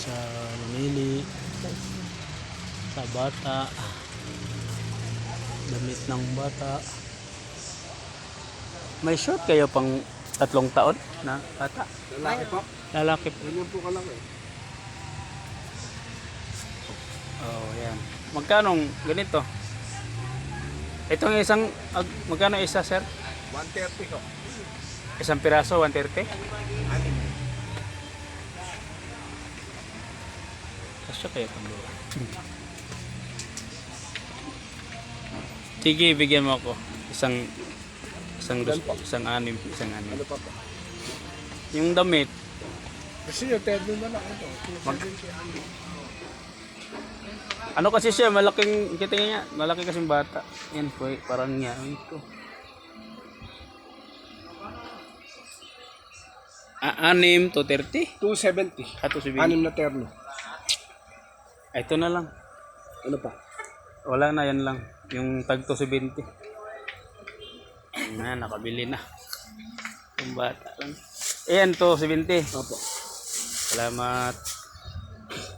sa namili sa bata, damit ng bata. May short kayo pang 3 taon na bata? Lalaki po. Lalaki po. Ganyan po kalaki. Oh, yan. Magkano ganito? Itong isang, magkano isa, sir? 130 ko. Isang piraso, 130? Anim. Kasya kayo pang dua. Sige, bigyan mo ako. Isang anim. Ano pa po? Yung damit, Kasi yung tedlo na lang ito. ano kasi siya, malaking, kita niya, malaki kasing bata. Yan po, parang niya. Ito. 6 to 30? 270. Ato si Anim na terno. Ito na lang. Ano pa? Wala na, yan lang. Yung tag to 20. Na, nakabili na. Yung bata lang. Ayan to, 70. Opo. Salamat.